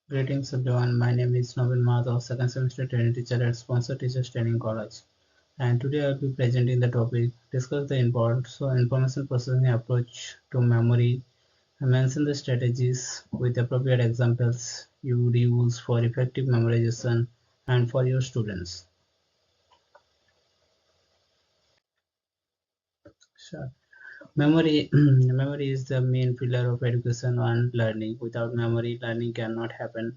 Greetings everyone, my name is Navin Madhav, second semester training teacher at Sponsor Teachers Training College. And today I will be presenting the topic, discuss the importance of information processing approach to memory, and mention the strategies with appropriate examples you would use for effective memorization and for your students. Sure. Memory is the main pillar of education and learning. Without memory, learning cannot happen.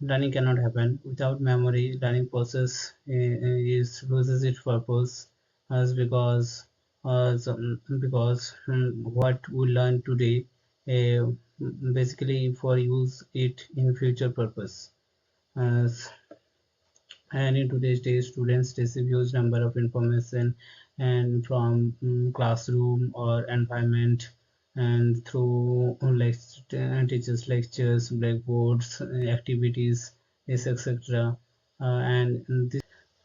Without memory. Learning process is loses its purpose, as because what we learn today, uh, basically for use it in future purpose. As and in today's day, students receive huge number of information and from classroom or environment and through teachers lectures, blackboards, activities, etc. And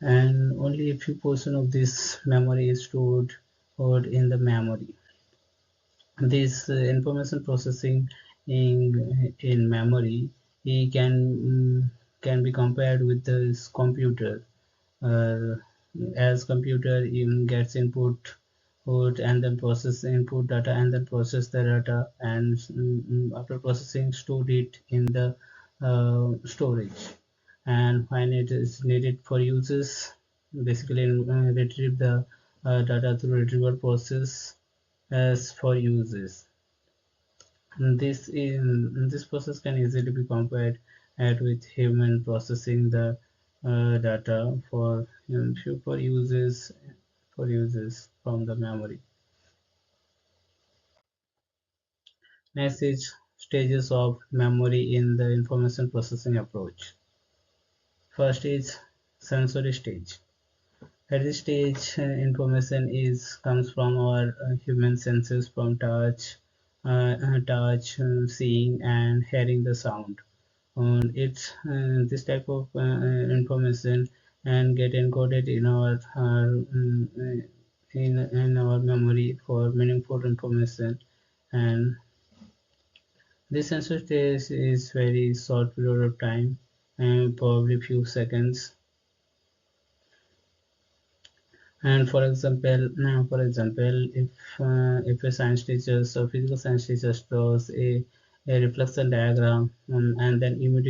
only a few portion of this memory is stored in the memory. This information processing in memory can be compared with this computer, uh, as computer gets input and then process input data and then process the data, and after processing store it in the storage, and when it is needed for uses, basically retrieve the data through retrieval process as for uses. This process can easily be compared with human processing the data for uses from the memory. Next is stages of memory in the information processing approach. First is sensory stage. At this stage, information is comes from our human senses, from seeing and hearing the sound. And it's this type of information and get encoded in our memory for meaningful information. And this sensor stage is very short period of time, and probably few seconds. And for example, if a science teacher or physical science teacher draws a reflection diagram, and then remove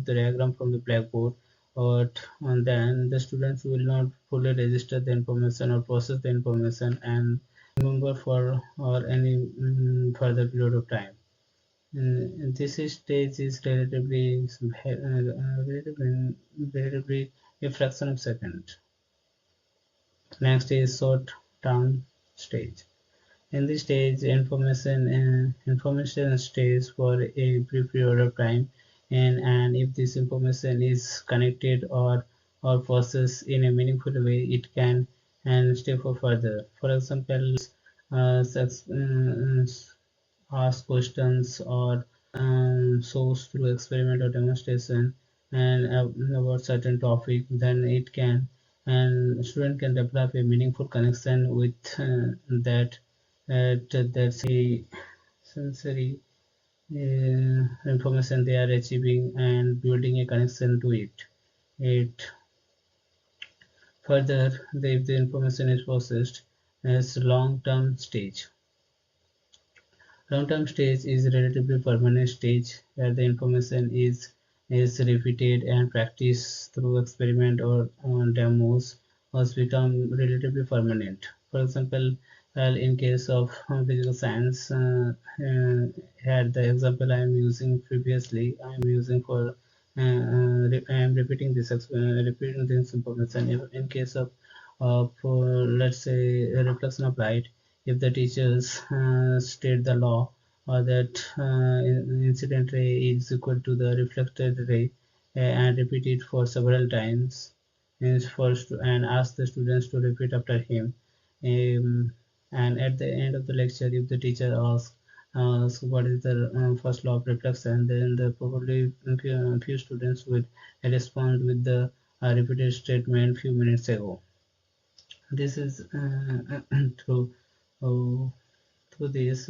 the diagram from the blackboard, and then the students will not fully register the information or process the information and remember for or any further period of time. This stage is relatively a fraction of second. Next is short term stage. In this stage, information stays for a brief period of time, and if this information is connected or processed in a meaningful way, it can and stay for further. For example, ask questions or source through experiment or demonstration and about certain topic, then it can and student can develop a meaningful connection with that sensory information they are achieving and building a connection to it. Further, if the information is processed as long-term stage. Long-term stage is a relatively permanent stage where the information is repeated and practiced through experiment or demos has become relatively permanent. For example, well, in case of physical science, had the example I am using previously, I am using for I am repeating this information. In case of for let's say a reflection of light, if the teachers state the law or that incident ray is equal to the reflected ray, and repeat it for several times, and ask the students to repeat after him. Um, and at the end of the lecture, if the teacher asks what is the first law of reflection, then probably few students would respond with the repeated statement few minutes ago. This is through uh, through this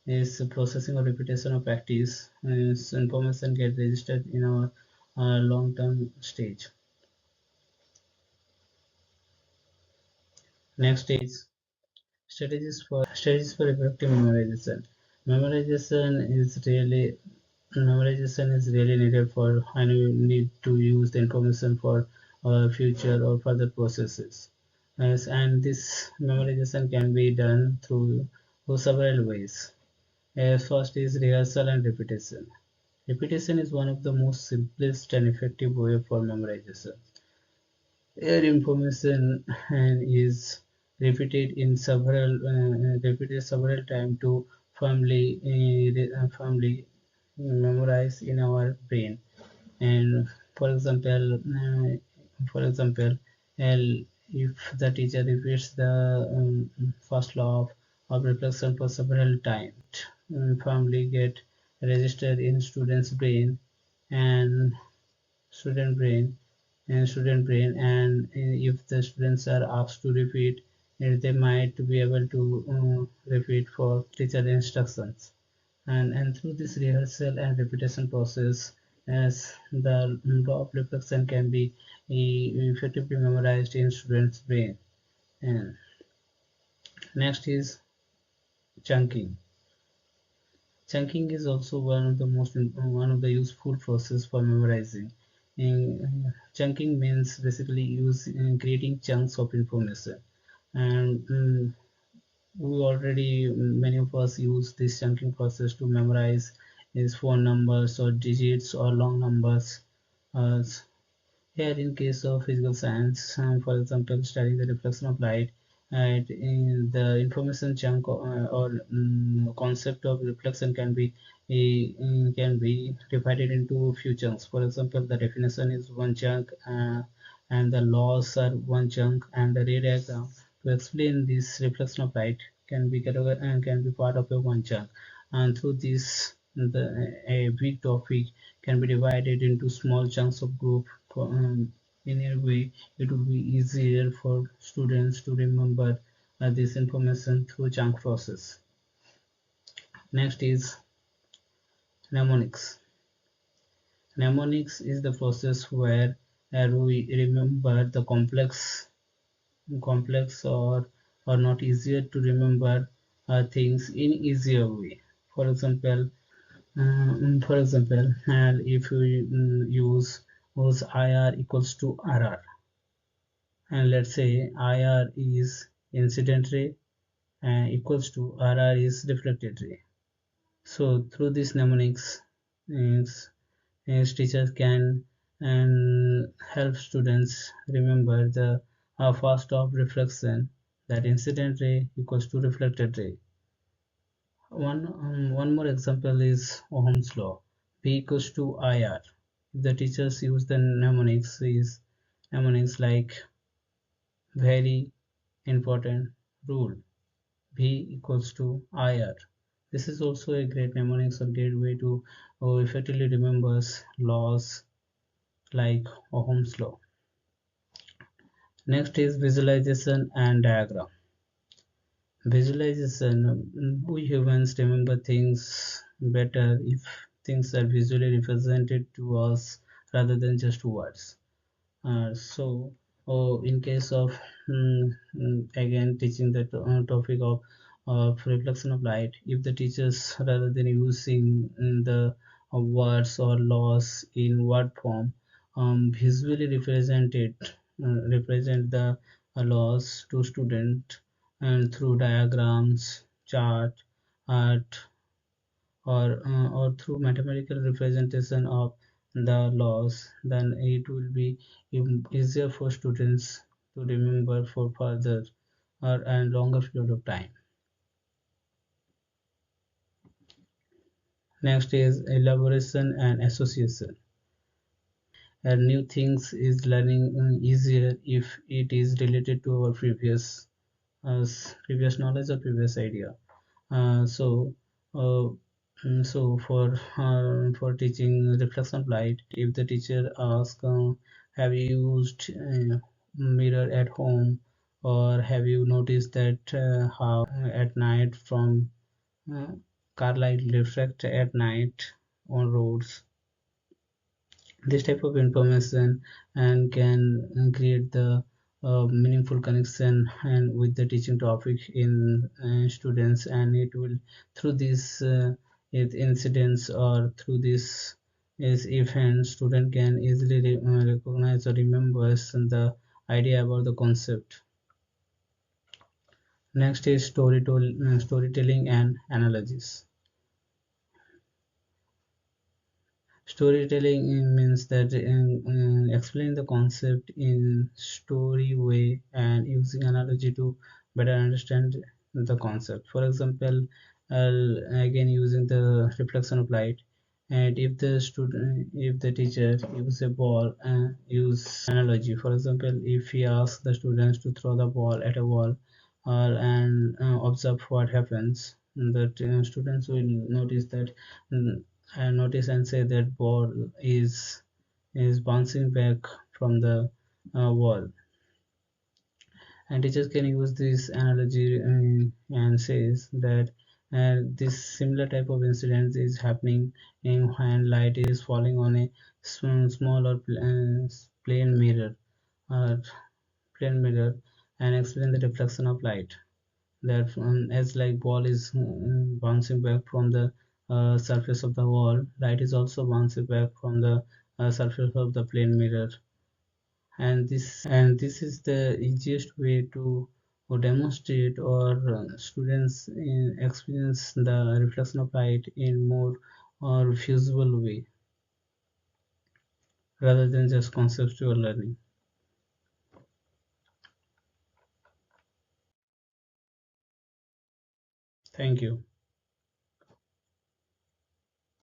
is processing or repetition of practice, information get registered in our long-term stage. Next is strategies for effective memorization. Memorization is really Memorization is really needed for when we need to use the information for future or further processes. Yes, and this memorization can be done through several ways. First is rehearsal and repetition. Repetition is one of the most simplest and effective way for memorization. Here information is repeated several times to firmly memorize in our brain. And for example, if the teacher repeats the first law of reflection for several times, firmly get registered in and student brain student brain, and if the students are asked to repeat, they might be able to repeat for teacher instructions. And through this rehearsal and repetition process, as the law of reflection can be effectively memorized in students' brain. And next is chunking. Chunking is also one of the useful process for memorizing. Chunking means basically creating chunks of information, and we already many of us use this chunking process to memorize is phone numbers or digits or long numbers. Uh, Here, in case of physical science, for example, studying the reflection of light, in the information chunk or concept of reflection can be divided into a few chunks. For example, the definition is one chunk, and the laws are one chunk, and the ray diagram to explain this reflection of light can be part of a one chunk. And through this, a big topic can be divided into small chunks of group. In a way, it would be easier for students to remember this information through chunk process. Next is mnemonics. Mnemonics is the process where we remember the complex or not easier to remember things in easier way. For example, if we use IR equals to RR, and let's say IR is incident ray equals to RR is reflected ray. So through these mnemonics, is, teachers can and help students remember the first of reflection, that incident ray equals to reflected ray. One more example is Ohm's law. P equals to IR. If the teachers use the mnemonics like very important rule. V equals to IR. This is also a great mnemonics or great way to effectively remember laws like Ohm's law. Next is visualization and diagram. Visualization. We humans remember things better if things are visually represented to us rather than just words. In case of again teaching the topic of reflection of light, if the teachers rather than using the words or laws in word form, visually represent the laws to student and through diagrams, chart, art, or through mathematical representation of the laws, then it will be easier for students to remember for further or and longer period of time. Next is elaboration and association. And new things is learning easier if it is related to our previous knowledge or previous idea. Uh, so, uh, for teaching reflection of light, if the teacher asks, "Have you used mirror at home?" Or have you noticed that how at night from uh, car light reflect at night on roads? This type of information and can create the meaningful connection and with the teaching topic in students, and it will through these incidents or through this is event student can easily recognize or remember the idea about the concept. Next is storytelling and analogies. Storytelling means that explain the concept in story way and using analogy to better understand the concept. For example, again using the reflection of light, and if the teacher use a ball and use analogy. For example, if he asks the students to throw the ball at a wall, and observe what happens, that students will notice that. Notice and say that ball is bouncing back from the wall, and teachers can use this analogy and says that this similar type of incident is happening in when light is falling on a small or plain mirror or plain mirror, and explain the reflection of light, that as like ball is bouncing back from the surface of the wall, light is also bouncing back from the surface of the plane mirror. And this is the easiest way to demonstrate or students experience the reflection of light in more or feasible way rather than just conceptual learning. Thank you.